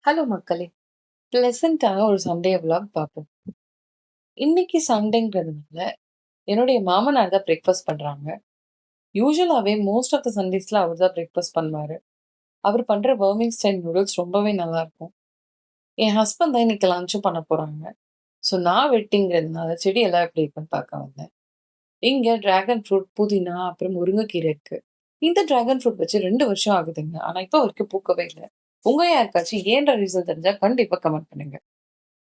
Hello மக்களே! பிளசன்ட்டான ஒரு Sunday vlog பார்ப்போம். இன்னைக்கு சண்டேங்கிறதுனால, என்னுடைய மாமனார் தான் பிரேக்ஃபாஸ்ட் பண்றாங்க. யூசுவலாவே மோஸ்ட் ஆஃப் த சண்டேஸ்ல அவர் தான் பிரேக்ஃபாஸ்ட் பண்ணுவாரு. அவர் பண்ற பர்மிங் ஸ்டைல் நூடுல்ஸ் ரொம்பவே நல்லாருக்கும். என் ஹஸ்பண்ட் தான் இன்னைக்கு லஞ்சும் பண்ண போறாங்க. ஸோ நான் வெட்டிங்கிறதுனால செடியெல்லாம் எப்படி இருக்குன்னு பார்க்க வந்தேன். இங்க டிராகன் ஃப்ரூட், புதினா, அப்புறம் முருங்கைக்கீரை இருக்கு. இந்த டிராகன் ஃப்ரூட் வச்சு 2 வருஷம் ஆகுதுங்க. ஆனா இப்போ வரைக்கும் பூக்கவே இல்ல. உங்க யாருக்காச்சும் ஏன்ற ரீசன் தெரிஞ்சா கண்டிப்பா கமெண்ட் பண்ணுங்க.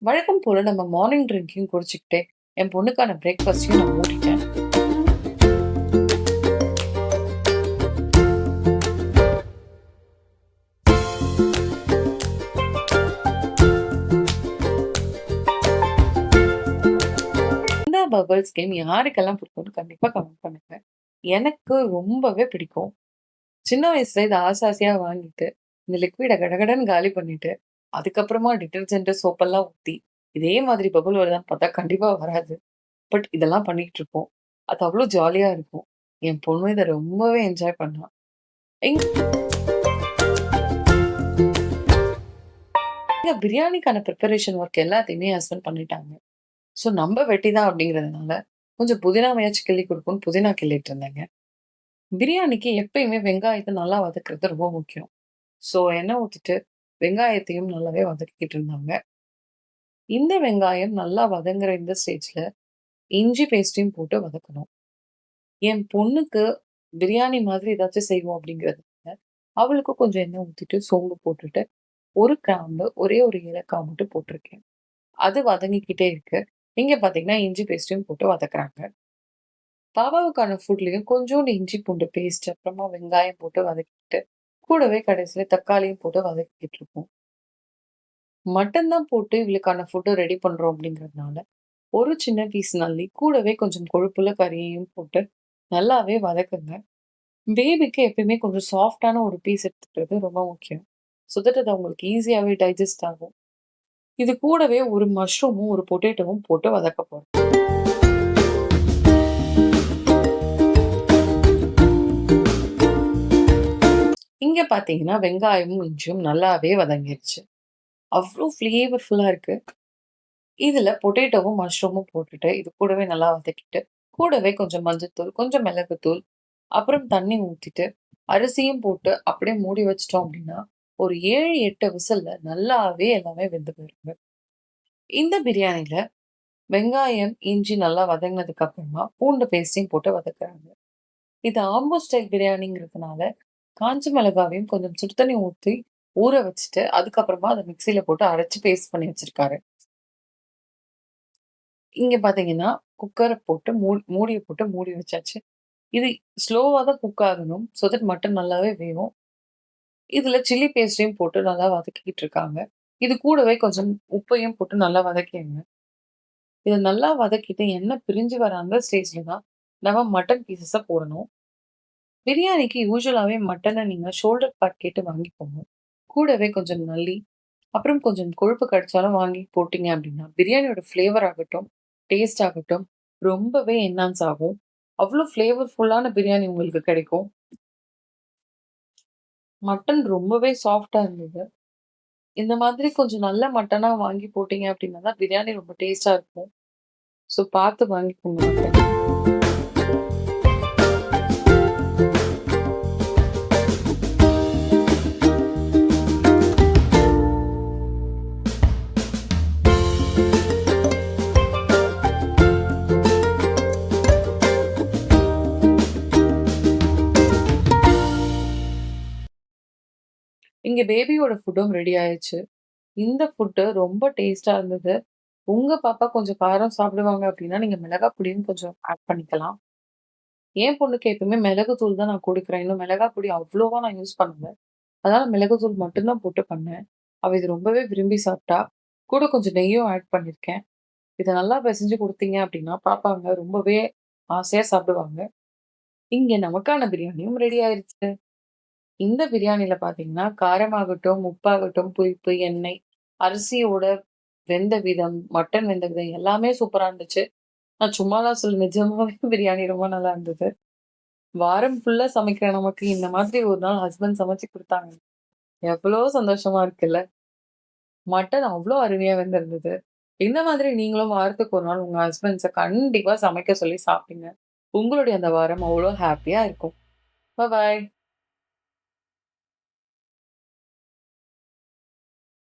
வழக்கம் போல நம்ம மார்னிங் ட்ரிங்கையும் குடிச்சுக்கிட்டே, என் பொண்ணுக்கான பிரேக்ஃபாஸ்ட்டையும் நான் மூடிட்டேன். இந்த பபிள்ஸ் கேம் யாருக்கெல்லாம் பிடிக்கும்னு கண்டிப்பா கமெண்ட் பண்ணுங்க. எனக்கு ரொம்பவே பிடிக்கும். சின்ன வயசுல இத ஆசையா வாங்கிட்டு, இந்த லிக்விட கடகடன்னு காலி பண்ணிட்டு, அதுக்கப்புறமா டிட்டர்ஜென்ட், சோப்பெல்லாம் ஊத்தி, இதே மாதிரி பபிள் வருதான்னு பார்த்தா கண்டிப்பா வராது. பட் இதெல்லாம் பண்ணிட்டு இருப்போம். அது அவ்ளோ ஜாலியா இருக்கும். என் பொண்ணு இத ரொம்பவே என்ஜாய் பண்ணா. எங்க பிரியாணிக்கான பிரிப்பரேஷன் ஒர்க் எல்லாத்தையுமே என் ஹஸ்பண்ட் பண்ணிட்டாங்க. ஸோ நம்ப வெட்டி தான் அப்படிங்கிறதுனால, கொஞ்சம் புதினாவையாச்சும் கிள்ளி குடுப்போம்னு புதினா கிள்ளிட்டு இருந்தேங்க. பிரியாணிக்கு எப்பயுமே வெங்காயத்த நல்லா வதக்குறது ரொம்ப முக்கியம். ஸோ எண்ணெய் ஊத்திட்டு, வெங்காயத்தையும் நல்லாவே வதக்கிக்கிட்டு இருந்தாங்க. இந்த வெங்காயம் நல்லா வதங்குற இந்த ஸ்டேஜ்ல, இஞ்சி பேஸ்ட்டையும் போட்டு வதக்கணும். என் பொண்ணுக்கு பிரியாணி மாதிரி ஏதாச்சும் செய்வோம் அப்படிங்கிறதுனால, அவளுக்கு கொஞ்சம் எண்ணெய் ஊத்திட்டு, சோம்பு போட்டுட்டு, ஒரு கிராம்பு, ஒரே ஒரு ஏலக்காய் மட்டும் போட்டிருக்கேன். அது வதங்கிக்கிட்டே இருக்கு. இங்க பார்த்தீங்கன்னா, இஞ்சி பேஸ்ட்டையும் போட்டு வதக்குறாங்க. பாபாவுக்கான ஃபுட்லயும் கொஞ்சோண்டு இஞ்சி பூண்டு பேஸ்ட், அப்புறமா வெங்காயம் போட்டு வதக்கிட்டு, கூடவே கடைசியில தக்காளியும் போட்டு வதக்கிட்டு இருக்கோம். மட்டன் தான் போட்டு இவளுக்கான ஃபுட்ட ரெடி பண்றோம் அப்படிங்கிறதுனால, ஒரு சின்ன பீஸ் நல்லி, கூடவே கொஞ்சம் கொழுப்புள்ள கறியையும் போட்டு நல்லாவே வதக்குங்க. பேபிக்கு எப்பயுமே கொஞ்சம் சாஃப்ட்டான ஒரு பீஸ் எடுத்துக்கிறது ரொம்ப முக்கியம். ஸோ தட் அது அவங்களுக்கு ஈஸியாவே டைஜஸ்ட் ஆகும். இது கூடவே ஒரு மஷ்ரூமும், ஒரு பொட்டேட்டோவும் போட்டு வதக்க போறோம். இங்க பார்த்தீங்கன்னா, வெங்காயமும், இஞ்சியும் நல்லாவே வதங்கிருச்சு. அவ்ளோ ஃப்ளேவர்ஃபுல்லா இருக்கு. இதுல பொட்டேட்டோவும், மஷ்ரூமும் போட்டுட்டு, இது கூடவே நல்லா வதக்கிட்டு, கூடவே கொஞ்சம் மஞ்சள்தூள், கொஞ்சம் மிளகுத்தூள், அப்புறம் தண்ணி ஊத்திட்டு, அரிசியும் போட்டு அப்படியே மூடி வச்சுட்டோம் அப்படின்னா, ஒரு 7, 8 விசில்ல நல்லாவே எல்லாமே வெந்து போயிருங்க. இந்த பிரியாணில வெங்காயம், இஞ்சி நல்லா வதங்கினதுக்கு அப்புறமா, பூண்டு பேஸ்ட்டையும் போட்டு வதக்குறாங்க. இது ஆம்பூர் ஸ்டைல் பிரியாணிங்கிறதுனால, காஞ்ச மிளகாவையும் கொஞ்சம் சுடு தண்ணி ஊத்தி ஊற வச்சுட்டு, அதுக்கப்புறமா அத மிக்ஸியில போட்டு அரைச்சு பேஸ்ட் பண்ணி வச்சிருக்காரு. இங்க பார்த்தீங்கன்னா, குக்கர போட்டு மூடிய போட்டு மூடி வச்சாச்சு. இது ஸ்லோவா தான் குக் ஆகணும். ஸோ தட் மட்டன் நல்லாவே வேகும். இதுல சில்லி பேஸ்ட்டையும் போட்டு நல்லா வதக்கிக்கிட்டு இருக்காங்க. இது கூடவே கொஞ்சம் உப்பையும் போட்டு நல்லா வதக்கிடுங்க. இத நல்லா வதக்கிட்டு எண்ணெய் பிரிஞ்சு வர அந்த ஸ்டேஜ்ல தான் நம்ம மட்டன் பீஸஸ போடணும். பிரியாணிக்கு யூசுவலாவே மட்டன நீங்க ஷோல்டர் பார்ட் கேட்டு வாங்கிக்கோங்க. கூடவே கொஞ்சம் நல்லி, அப்புறம் கொஞ்சம் கொழுப்பு கிடைச்சாலும் வாங்கி போட்டீங்க அப்படின்னா, பிரியாணியோட ஃப்ளேவர் ஆகட்டும், டேஸ்ட் ஆகட்டும் ரொம்பவே என்ஹான்ஸ் ஆகும். அவ்ளோ ஃப்ளேவர்ஃபுல்லான பிரியாணி உங்களுக்கு கிடைக்கும். மட்டன் ரொம்பவே சாஃப்ட்டா இருந்தது. இந்த மாதிரி கொஞ்சம் நல்ல மட்டனா வாங்கி போட்டீங்க அப்படின்னா தான் பிரியாணி ரொம்ப டேஸ்ட்டா இருக்கும். ஸோ பார்த்து வாங்கிக்கோங்க மட்டன். இங்க பேபியோட ஃபுட்டும் ரெடி ஆயிருச்சு. இந்த ஃபுட்டு ரொம்ப டேஸ்ட்டா இருந்தது. உங்க பாப்பா கொஞ்சம் காரம் சாப்பிடுவாங்க அப்படின்னா, நீங்க மிளகாய் பொடியும் கொஞ்சம் ஆட் பண்ணிக்கலாம். என் பொண்ணுக்கு எப்பவுமே மிளகு தூள் தான் நான் குடுக்குறேன். இன்னும் மிளகாய் பொடி அவ்வளவா நான் யூஸ் பண்ணல. அதனால மிளகு தூள் மட்டும் தான் போட்டு பண்ணேன். அவ இது ரொம்பவே விரும்பி சாப்பிட்டா. கூட கொஞ்சம் நெய்யும் ஆட் பண்ணியிருக்கேன். இத நல்லா பெசஞ்சு குடுத்தீங்க அப்படின்னா, பாப்பாங்க ரொம்பவே ஆசையா சாப்பிடுவாங்க. இங்க நமக்கான பிரியாணியும் ரெடி ஆயிருச்சு. இந்த பிரியாணில பார்த்தீங்கன்னா, காரமாகட்டும், உப்பாகட்டும், புளிப்பு, எண்ணெய், அரிசியோட வெந்த விதம், மட்டன் வெந்த விதம் எல்லாமே சூப்பரா இருந்துச்சு. நான் சும்மாலாம் சொல்லல. நிஜமாவே பிரியாணி ரொம்ப நல்லா இருந்தது. வாரம் ஃபுல்லா சமைக்கிற நமக்கு இந்த மாதிரி ஒரு நாள் ஹஸ்பண்ட் சமைச்சு குடுத்தாங்க. எவ்வளோ சந்தோஷமா இருக்குல்ல. மட்டன் அவ்ளோ அருமையா வெந்திருந்தது. இந்த மாதிரி நீங்களும் வாரத்துக்கு ஒரு நாள் உங்க ஹஸ்பண்ட்ஸ கண்டிப்பா சமைக்க சொல்லி சாப்பிடுங்க. உங்களுடைய அந்த வாரம் அவ்ளோ ஹேப்பியா இருக்கும். பாய்.